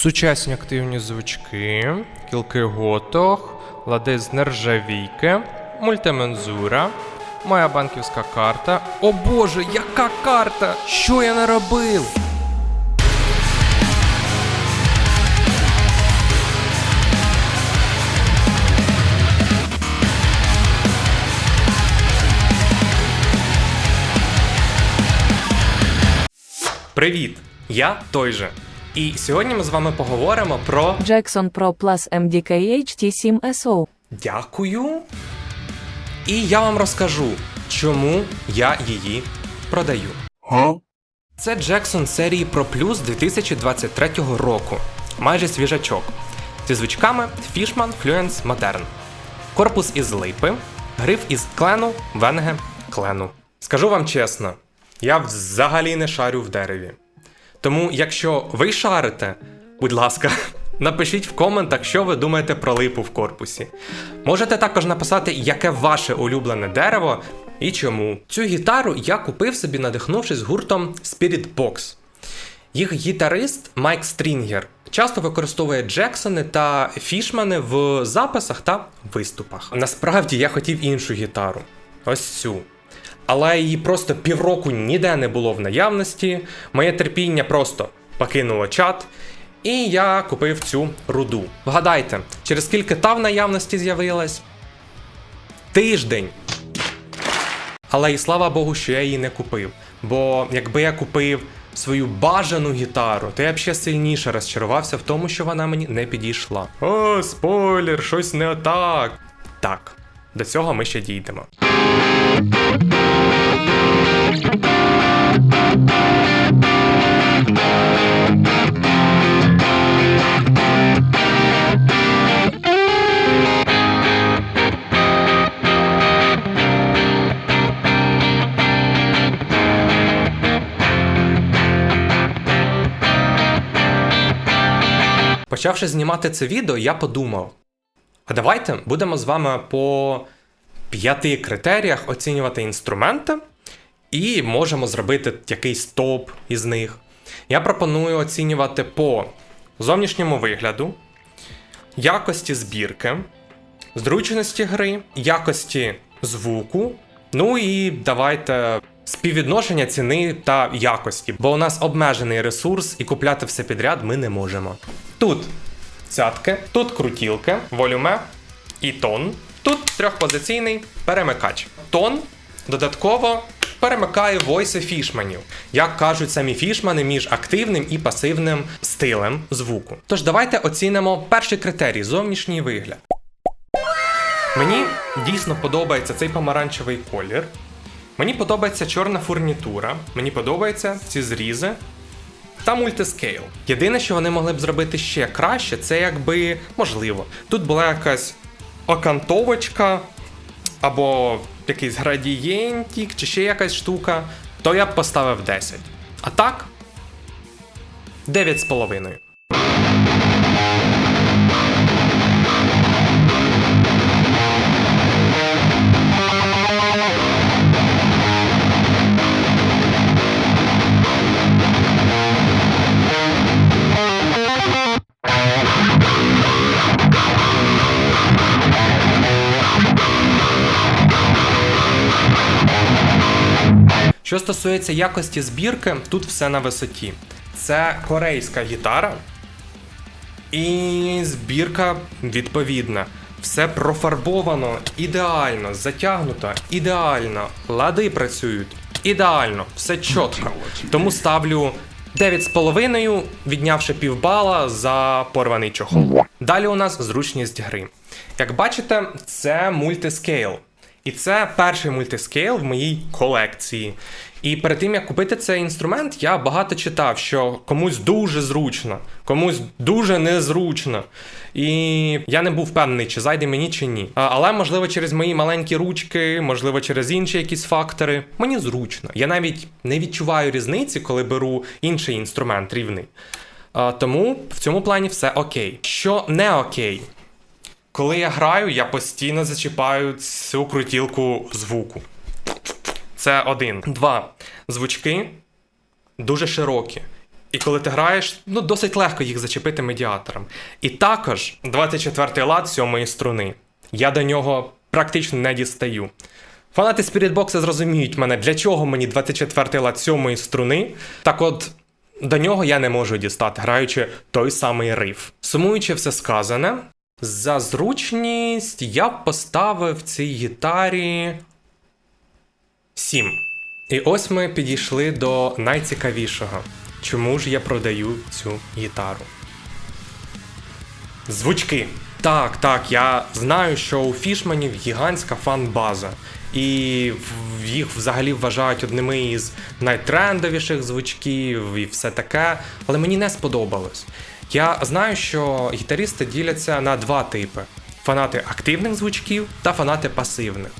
Сучасні активні звучки, кілки готох, лади з нержавійки, мультимензура, моя банківська карта. О боже, яка карта? Що я наробив? Привіт! Я той же. І сьогодні ми з вами поговоримо про... Jackson Pro Plus MDK HT7SO. Дякую. І я вам розкажу, чому я її продаю. Це Jackson серії Pro Plus 2023 року. Майже свіжачок. Зі звучками Fishman Fluence Modern. Корпус із липи, гриф із клену, венге клену. Скажу вам чесно, я взагалі не шарю в дереві. Тому, якщо ви шарите, будь ласка, напишіть в коментах, що ви думаєте про липу в корпусі. Можете також написати, яке ваше улюблене дерево і чому. Цю гітару я купив собі, надихнувшись гуртом Spirit Box. Їх гітарист Майк Стрінгер часто використовує Джексони та Фішмани в записах та виступах. Насправді я хотів іншу гітару. Ось цю. Але її просто півроку ніде не було в наявності, моє терпіння просто покинуло чат, і я купив цю руду. Вгадайте, через скільки та в наявності з'явилась? Тиждень! Але і слава Богу, що я її не купив, бо якби я купив свою бажану гітару, то я б ще сильніше розчарувався в тому, що вона мені не підійшла. О, спойлер, щось не так. Так, до цього ми ще дійдемо. Почавши знімати це відео, я подумав, а давайте будемо з вами по 5 критеріях оцінювати інструменти і можемо зробити якийсь топ із них. Я пропоную оцінювати по зовнішньому вигляду, якості збірки, зручності гри, якості звуку, ну і давайте співвідношення ціни та якості, бо у нас обмежений ресурс і купляти все підряд ми не можемо. Тут цятки, тут крутілки, волюме і тон. Тут трьохпозиційний перемикач. Тон додатково перемикає войси фішманів, як кажуть самі фішмани, між активним і пасивним стилем звуку. Тож давайте оцінимо перший критерій – зовнішній вигляд. Мені дійсно подобається цей помаранчевий колір. Мені подобається чорна фурнітура, мені подобаються ці зрізи та мультискейл. Єдине, що вони могли б зробити ще краще, це якби, можливо, тут була якась окантовочка, або якийсь градієнтик, чи ще якась штука, то я б поставив 10. А так, 9,5. Що стосується якості збірки, тут все на висоті. Це корейська гітара, і збірка відповідна. Все профарбовано ідеально, затягнуто ідеально, лади працюють ідеально, все чітко. Тому ставлю 9,5, віднявши півбала за порваний чохол. Далі у нас зручність гри. Як бачите, це мультискейл. І це перший мультискейл в моїй колекції. І перед тим, як купити цей інструмент, я багато читав, що комусь дуже зручно, комусь дуже незручно. І я не був впевнений, чи зайде мені, чи ні. Але, можливо, через мої маленькі ручки, можливо, через інші якісь фактори, мені зручно. Я навіть не відчуваю різниці, коли беру інший інструмент рівний. Тому в цьому плані все окей. Що не окей? Коли я граю, я постійно зачіпаю цю крутілку звуку. Це 1. 2. Звучки дуже широкі. І коли ти граєш, досить легко їх зачепити медіатором. І також 24-й лад 7-ї струни. Я до нього практично не дістаю. Фанати Spiritbox зрозуміють мене, для чого мені 24-й лад 7-ї струни. Так от, до нього я не можу дістати, граючи той самий риф. Сумуючи все сказане, за зручність я б поставив цій гітарі 7. І ось ми підійшли до найцікавішого. Чому ж я продаю цю гітару? Звучки. Так, я знаю, що у фішманів гігантська фан-база. І їх взагалі вважають одними із найтрендовіших звучків і все таке, але мені не сподобалось. Я знаю, що гітаристи діляться на два типи: фанати активних звучків та фанати пасивних.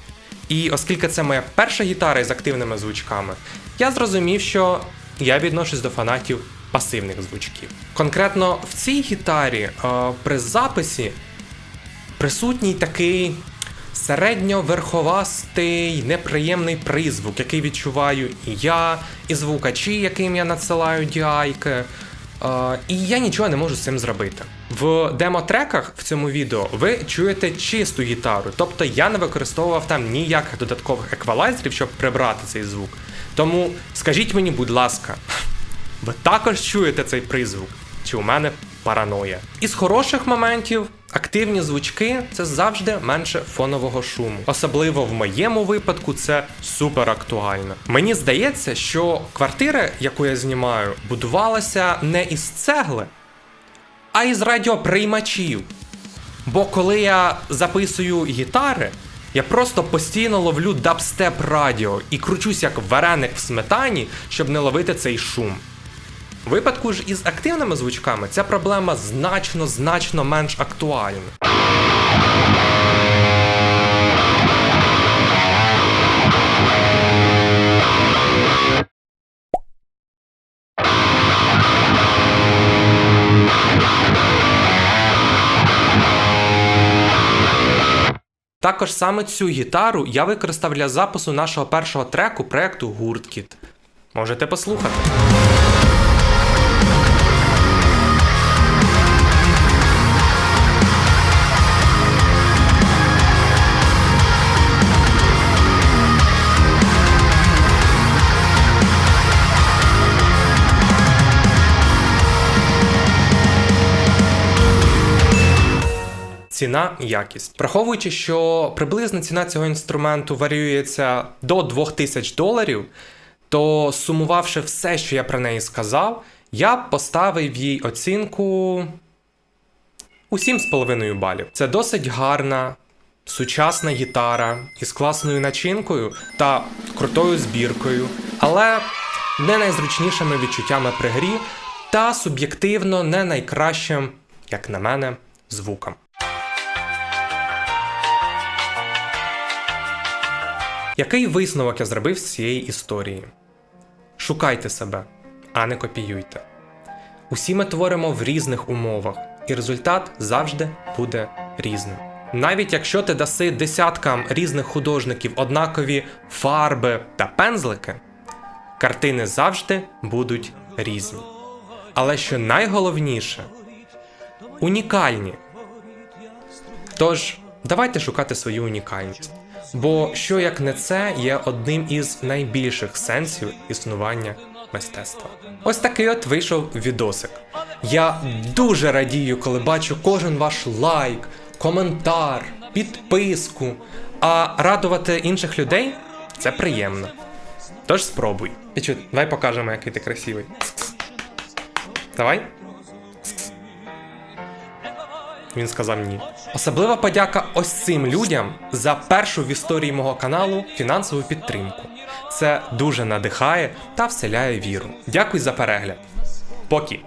І оскільки це моя перша гітара із активними звучками, я зрозумів, що я відношусь до фанатів пасивних звучків. Конкретно в цій гітарі при записі присутній такий середньоверховастий, неприємний призвук, який відчуваю і я, і звукачі, яким я надсилаю діайки. І я нічого не можу з цим зробити. В демо-треках в цьому відео ви чуєте чисту гітару, тобто я не використовував там ніяких додаткових еквалайзерів, щоб прибрати цей звук. Тому скажіть мені, будь ласка, ви також чуєте цей призвук? Чи у мене параноя? Із хороших моментів активні звучки – це завжди менше фонового шуму. Особливо в моєму випадку це супер актуально. Мені здається, що квартира, яку я знімаю, будувалася не із цегли, а із радіоприймачів. Бо коли я записую гітари, я просто постійно ловлю дабстеп радіо і кручусь як вареник в сметані, щоб не ловити цей шум. У випадку ж із активними звучками ця проблема значно менш актуальна. Також саме цю гітару я використав для запису нашого першого треку проєкту Гурткіт. Можете послухати. Ціна і якість. Враховуючи, що приблизна ціна цього інструменту варіюється до $2000, то сумувавши все, що я про неї сказав, я поставив їй оцінку у 7,5 балів. Це досить гарна, сучасна гітара із класною начинкою та крутою збіркою, але не найзручнішими відчуттями при грі та суб'єктивно не найкращим, як на мене, звуком. Який висновок я зробив з цієї історії? Шукайте себе, а не копіюйте. Усі ми творимо в різних умовах, і результат завжди буде різним. Навіть якщо ти даси десяткам різних художників однакові фарби та пензлики, картини завжди будуть різні. Але що найголовніше – унікальні. Тож, давайте шукати свою унікальність. Бо що як не це є одним із найбільших сенсів існування мистецтва. Ось такий от вийшов відосик. Я дуже радію, коли бачу кожен ваш лайк, коментар, підписку. А радувати інших людей – це приємно. Тож спробуй. І чуть, давай покажемо, який ти красивий. Давай. Він сказав ні. Особлива подяка ось цим людям за першу в історії мого каналу фінансову підтримку. Це дуже надихає та вселяє віру. Дякую за перегляд. Поки!